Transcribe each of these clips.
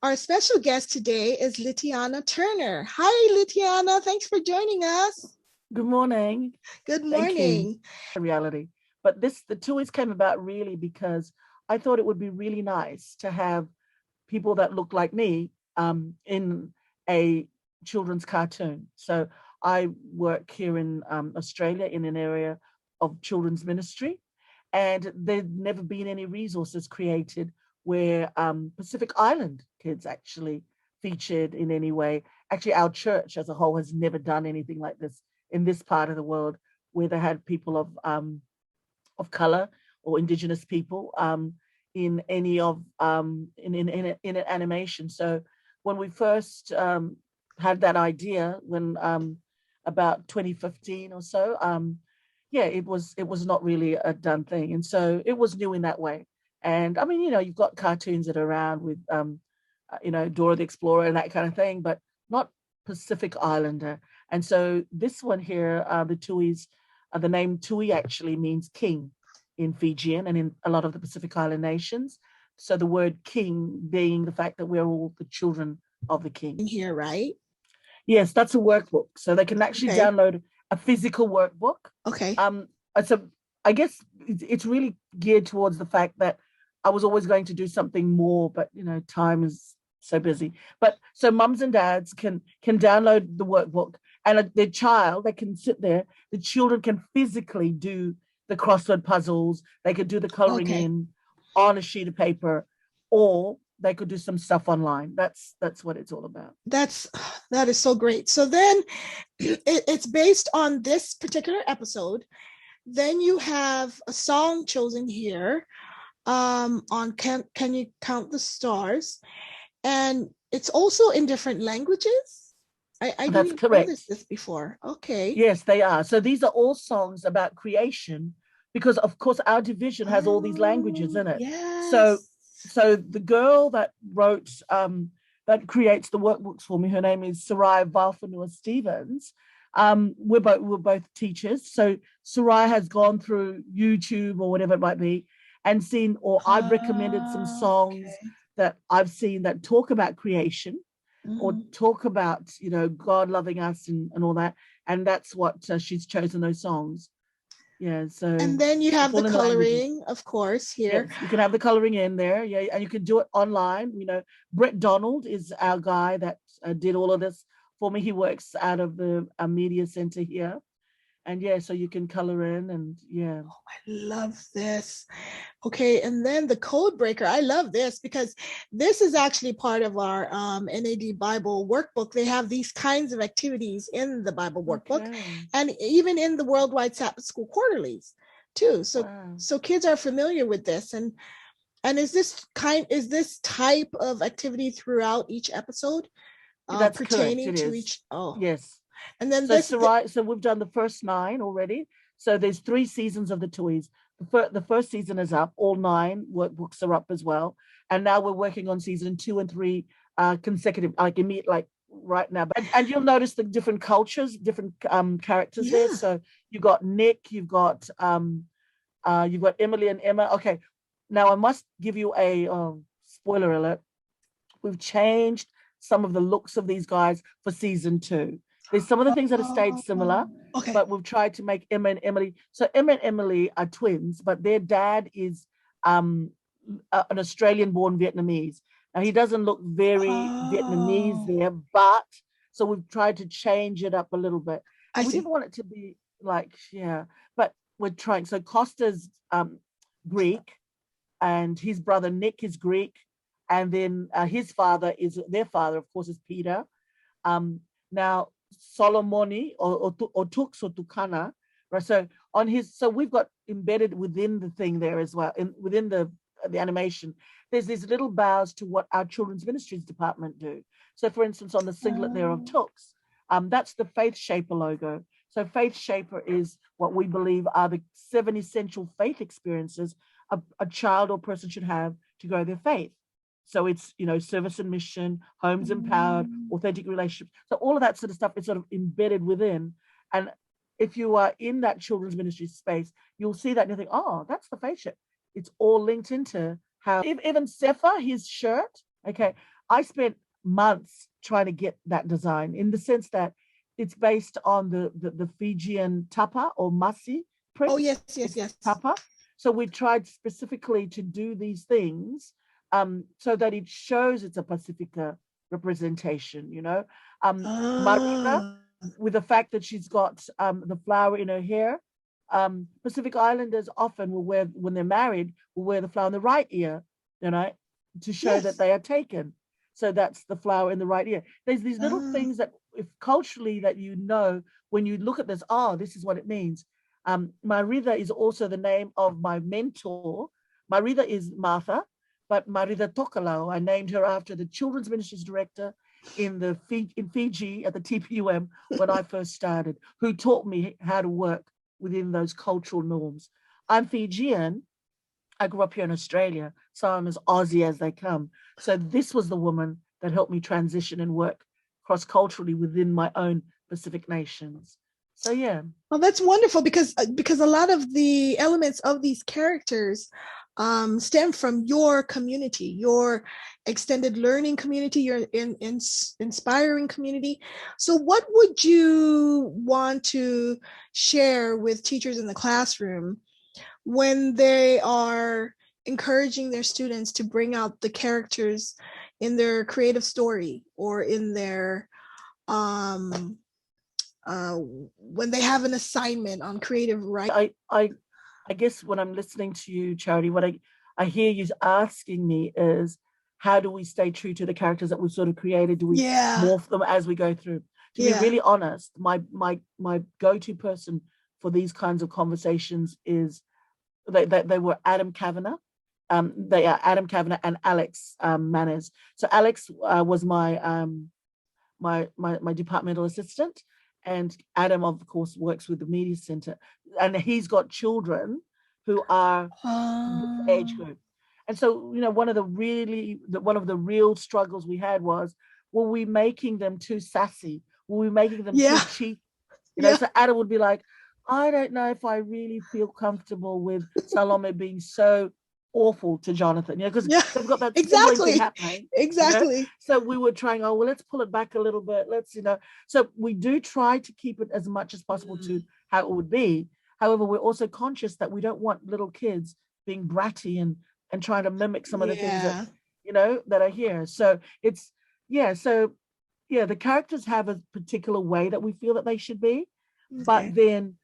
Our special guest today is Litiana Turner. Hi, Litiana. Thanks for joining us. Good morning. Good Thank you. morning. Reality. But the toys came about really because I thought it would be really nice to have people that look like me in a children's cartoon. So I work here in Australia in an area of children's ministry, and there'd never been any resources created where Pacific Island kids actually featured in any way. Actually, our church as a whole has never done anything like this in this part of the world, where they had people of color or indigenous people in any of in an animation. So when we first had that idea, when about 2015 or so, yeah, it was not really a done thing, and so it was new in that way. And I mean, you've got cartoons that are around with Dora the Explorer and that kind of thing, but not Pacific Islander. And so this one here, the Tui's, the name Tui actually means king in Fijian and in a lot of the Pacific Island nations. So the word king being the fact that we're all the children of the king. Here, right? Yes, that's a workbook. So they can actually Okay. download a physical workbook. Okay. So I guess it's really geared towards the fact that I was always going to do something more, but time is so busy. But so mums and dads can download the workbook, and their child, they can sit there. The children can physically do the crossword puzzles. They could do the coloring Okay. in on a sheet of paper, or they could do some stuff online. That's what it's all about. That is so great. So then it's based on this particular episode. Then you have a song chosen here on Can You Count the Stars? And it's also in different languages. I That's didn't correct. notice this before. Okay. Yes, they are. So these are all songs about creation, because of course our division has all these languages Oh, in it. So yes. so the girl that wrote that creates the workbooks for me, her name is Sarai Valfanua Stevens. We're both teachers. So Sarai has gone through YouTube or whatever it might be and seen, or I've recommended some songs Okay. that I've seen that talk about creation or Mhm. talk about God loving us and all that, and that's what she's chosen those songs. Yeah, so And then you it's have the all in the languages. coloring, of course, here. Yes, you can have the coloring in there. Yeah, and you can do it online. Brett Donald is our guy that did all of this for me. He works out of the media center here, and yeah, so you can color in, and yeah. I love this. Okay, and then the code breaker. I love this because this is actually part of our NAD Bible workbook. They have these kinds of activities in the Bible workbook Okay. and even in the Worldwide Sabbath School quarterlies too. So Wow. so kids are familiar with this. And is this type of activity throughout each episode That's correct. pertaining It to is. each? Oh, Yes. and then So this Sarai, so we've done the first 9 already. So there's 3 seasons of the toys. The first season is up. All 9 workbooks are up as well. And now we're working on season 2 and 3 consecutive, like right now. And you'll notice the different cultures, different characters there. yeah. So you've got Nick, you've got Emily and Emma. Okay. Now I must give you a spoiler alert. We've changed some of the looks of these guys for season 2. There's some of the things that have stayed similar, Okay. but we've tried to make Emma and Emily. So Emma and Emily are twins, but their dad is um, an Australian-born Vietnamese. Now he doesn't look very Vietnamese Oh, there, but so we've tried to change it up a little bit. I We see. didn't want it to be like, yeah, but we're trying. So Costa's Greek, and his brother Nick is Greek, and then his father is their father, of course, is Peter. Now Solomoni or Tux or Tukana, right? So we've got embedded within the thing there as well, within the animation. There's these little bows to what our children's ministries department do. So, for instance, on the singlet there of Um, Tux, that's the Faith Shaper logo. So, Faith Shaper is what we believe are the 7 essential faith experiences a child or person should have to grow their faith. So it's, service and mission, homes empowered, authentic relationships. So all of that sort of stuff is sort of embedded within. And if you are in that children's ministry space, you'll see that and you think, oh, that's the faith ship. It's all linked into how, even Sefer, his shirt, okay, I spent months trying to get that design, in the sense that it's based on the Fijian tapa or masi Oh, print. yes, yes, It's yes. tapa. So we tried specifically to do these things so that it shows it's a Pacifica representation, you know. Marina, Ah, with the fact that she's got the flower in her hair. Pacific Islanders often will wear, when they're married, will wear the flower in the right ear, you know, to show that yes. they are taken. So that's the flower in the right ear. There's these little Ah, things that, if culturally, that you know, when you look at this, oh, this is what it means. Marida is also the name of my mentor. Marida is Martha, but Marida Tokalao, I named her after the Children's Ministries Director in Fiji at the TPUM when I first started, who taught me how to work within those cultural norms. I'm Fijian. I grew up here in Australia, so I'm as Aussie as they come. So this was the woman that helped me transition and work cross culturally within my own Pacific nations. So yeah. well, that's wonderful because a lot of the elements of these characters stem from your community, your extended learning community, your inspiring community. So, what would you want to share with teachers in the classroom when they are encouraging their students to bring out the characters in their creative story or in their um, uh, when they have an assignment on creative writing? I guess when I'm listening to you, Charity, what I hear you asking me is, how do we stay true to the characters that we've sort of created? Do we Yeah, morph them as we go through? To be yeah. really honest, my go-to person for these kinds of conversations is they were Adam Kavanagh. They are Adam Kavanagh and Alex Manners. So Alex was my departmental assistant, and Adam, of course, works with the media center, and he's got children who are this age Um, group. And so, you know, one of the real struggles we had was, were we making them too sassy? Were we making them too yeah, cheap? You know, yeah, so Adam would be like, I don't know if I really feel comfortable with Salome being so awful to Jonathan, you know, because yeah. they've got that sibling thing Exactly, happening, you know. exactly. So we were trying, oh, well, let's pull it back a little bit. Let's, you know, so we do try to keep it as much as possible to how it would be. However, we're also conscious that we don't want little kids being bratty and trying to mimic some of the things that, Yeah. you know, that are here. So it's, yeah, so yeah, the characters have a particular way that we feel that they should be, but Okay. then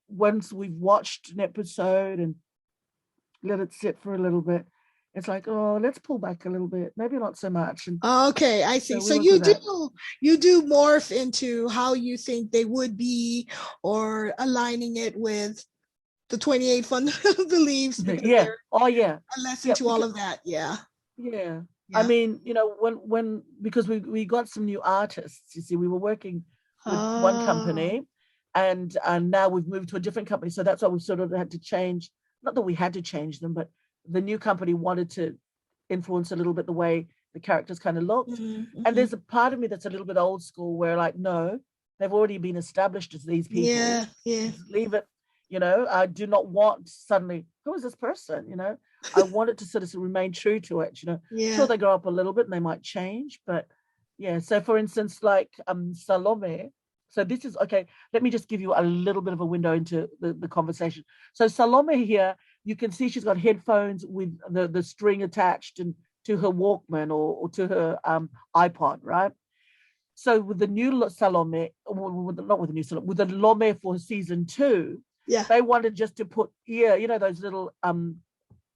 once we've watched an episode and let it sit for a little bit, it's like, oh, let's pull back a little bit, maybe not so much. And Okay, I see. so we So work with that. you do morph into how you think they would be, or aligning it with the 28 fundamental beliefs because Yeah. they're Oh yeah. a lesson Yeah. to all Because of that. Yeah. yeah. I Yeah. mean, you know, when because we got some new artists, you see, we were working with one Oh, company, and now we've moved to a different company. So that's why we sort of had to change. Not that we had to change them, but the new company wanted to influence a little bit the way the characters kind of looked. And mm-hmm. there's a part of me that's a little bit old school, where like, no, they've already been established as these people. Yeah, yeah, Just leave it. You know, I do not want suddenly, who is this person? You know, I want it to sort of remain true to it. You know, sure, yeah. they grow up a little bit and they might change, but yeah. So for instance, like Salome. So this is okay. Let me just give you a little bit of a window into the conversation. So Salome here, you can see she's got headphones with the string attached and to her Walkman or to her iPod, right? So with the new Salome, not with the new Salome, with the Lome for season 2, Yeah. they wanted just to put ear, you know, those little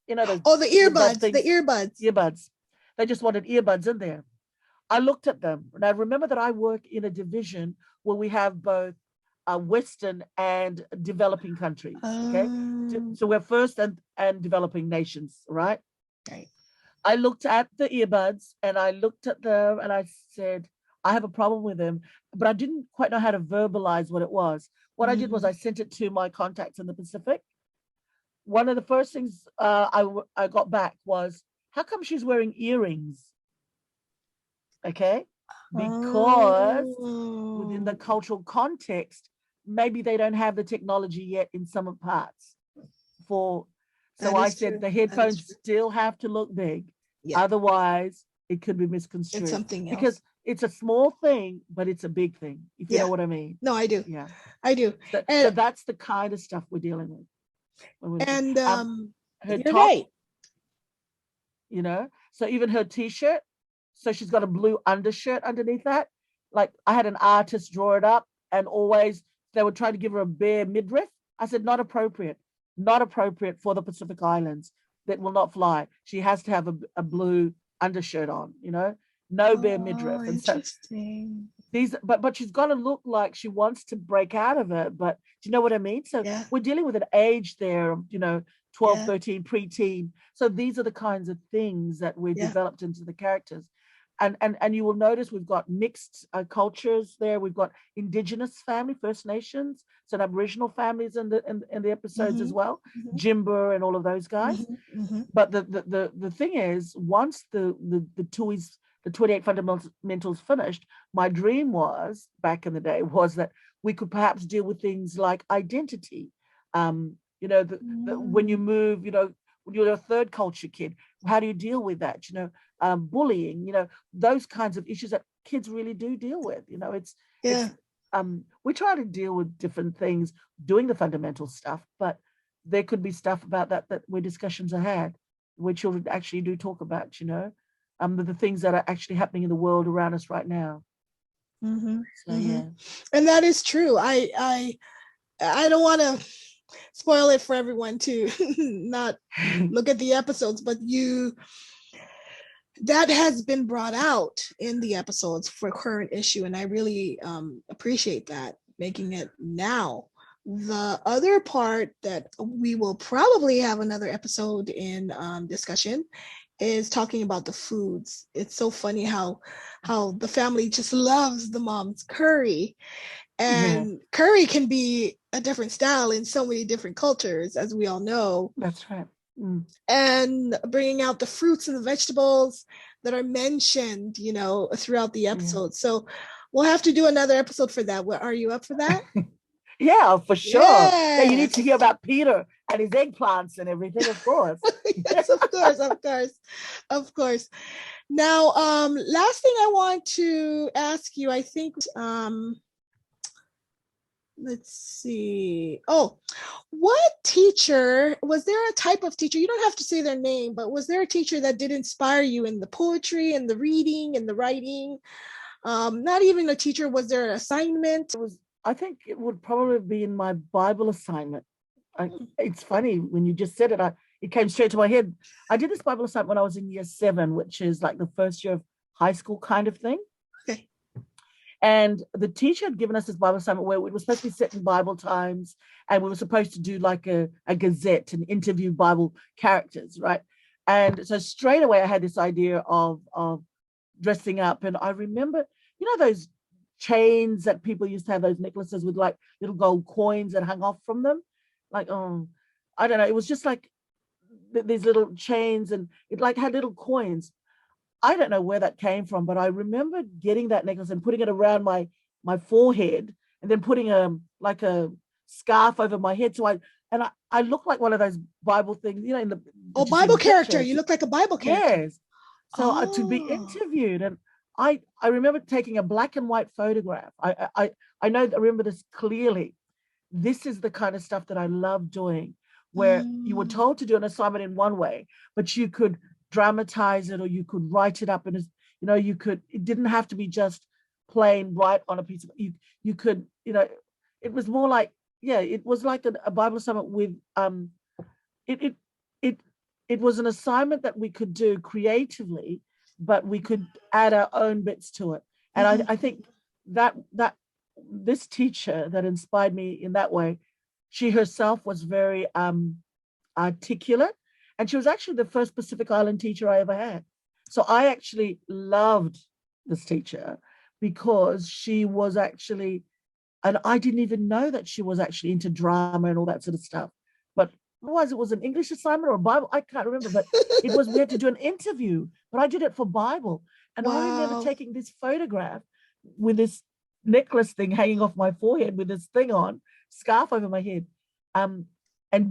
you know, those Oh, the earbud earbuds, the things, earbuds. earbuds. They just wanted earbuds in there. I looked at them, and I remember that I work in a division where we have both Western and developing countries. Okay, Um, so we're first and developing nations, right? right. I looked at the earbuds and I looked at them and I said, I have a problem with them, but I didn't quite know how to verbalize what it was. What I did was Mm. I sent it to my contacts in the Pacific. One of the first things I got back was, how come she's wearing earrings? Okay. Because within the Oh, cultural context, maybe they don't have the technology yet in some parts for. So that I is said true. the That is headphones true. still have to look big. Yeah. Otherwise, it could be It's misconstrued something else. because it's a small thing, but it's a big thing, if you know Yeah. what I mean. No, I do. Yeah. I do. So And that's the kind of stuff we're dealing with when we're looking. and Her you're top, right. so even her t-shirt, so she's got a blue undershirt underneath that. Like I had an artist draw it up, and always they would try to give her a bare midriff. I said, not appropriate for the Pacific Islands. That will not fly. She has to have a blue undershirt on, no bare Oh, midriff. And so interesting. but she's got to look like she wants to break out of it, but do you know what I mean? So Yeah. we're dealing with an age there, 12, Yeah. 13, preteen. So these are the kinds of things that we're Yeah. developed into the characters. And you will notice we've got mixed cultures there. We've got indigenous family, First Nations, some Aboriginal families in the episodes as Mm-hmm. well, Mm-hmm. Jimber and all of those guys. Mm-hmm. Mm-hmm. But the thing is, once the TUI's the 28 fundamentals finished, my dream was back in the day was that we could perhaps deal with things like identity. When you move, when you're a third culture kid, how do you deal with that? Bullying, those kinds of issues that kids really do deal with. Yeah. We try to deal with different things doing the fundamental stuff, but there could be stuff about that where discussions are had, where children actually do talk about, the things that are actually happening in the world around us right now. Mm-hmm. So Mm-hmm. yeah. And that is true. I don't want to spoil it for everyone to not look at the episodes, but that has been brought out in the episodes for current issue, and I really appreciate that, making it now. The other part that we will probably have another episode in discussion is talking about the foods. It's so funny how the family just loves the mom's curry, Yeah, and curry can be a different style in so many different cultures, as we all know. that's right. Mm. And bringing out the fruits and the vegetables that are mentioned, throughout the Yeah. episode. So we'll have to do another episode for that. Are you up for that? Yeah, for sure. Yeah, you need to Yes. hear about Peter and his eggplants and everything, of course. Yes, of course, of course, of course. Now, last thing I want to ask you, I think, let's see. Oh, what teacher, was there a type of teacher? You don't have to say their name, but was there a teacher that did inspire you in the poetry and the reading and the writing? Not even a teacher, was there an assignment? I think it would probably be in my Bible assignment. It's funny when you just said it, it came straight to my head. I did this Bible assignment when I was in year 7, which is like the first year of high school kind of thing. Okay. And the teacher had given us this Bible assignment where it was supposed to be set in Bible times, and we were supposed to do like a gazette and interview Bible characters, right? And so straight away I had this idea of dressing up. And I remember, those chains that people used to have, those necklaces with like little gold coins that hung off from them. Like, I don't know, it was just like these little chains, and it like had little coins. I don't know where that came from, but I remember getting that necklace and putting it around my forehead, and then putting a scarf over my head. So I look like one of those Bible things, in the Bible character. pictures. You look like a Bible character. Yes. So to be interviewed, and I remember taking a black and white photograph. I remember this clearly. This is the kind of stuff that I love doing, where you were told to do an assignment in one way, but you could dramatize it, or you could write it up, and it didn't have to be just plain write on a piece of, you could, it was more like, it was like a Bible assignment with it it it was an assignment that we could do creatively, but we could add our own bits to it. And I think that this teacher that inspired me in that way, she herself was very articulate, and she was actually the first Pacific Island teacher I ever had. So I actually loved this teacher because she was actually, and I didn't even know that she was actually into drama and all that sort of stuff. But otherwise, it was an English assignment or a Bible, I can't remember, but we had to do an interview, but I did it for Bible. And I remember taking this photograph with this necklace thing hanging off my forehead with this thing on, scarf over my head, and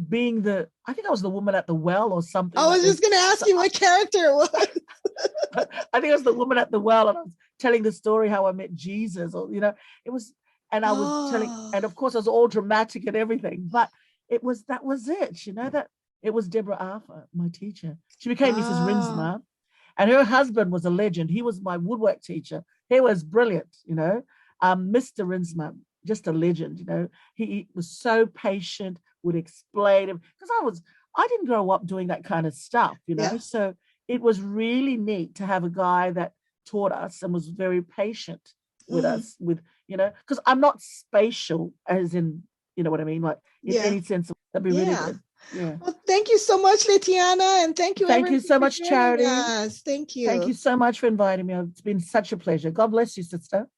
being I think I was the woman at the well or something. I was just going to ask you what character it was. I think it was the woman at the well, and I was telling the story how I met Jesus, or it was, and I was telling, Oh, and of course, I was all dramatic and everything, but that was it, that it was Deborah Arthur, my teacher. She became Mrs. wow. Rinsma, and her husband was a legend. He was my woodwork teacher. He was brilliant, Mr. Rinsma, just a legend, He was so patient, would explain him, because I didn't grow up doing that kind of stuff, Yeah. So it was really neat to have a guy that taught us and was very patient with Mhm. us, because I'm not spatial, as in, you know what I mean, like in Yeah. any sense. That'd be really Yeah. good. Yeah. Well, thank you so much, Litiana, and thank you Thank everyone you so for much, joining Charity. us. Thank Thank you. you so much for inviting me. It's been such a pleasure. God bless you, sister.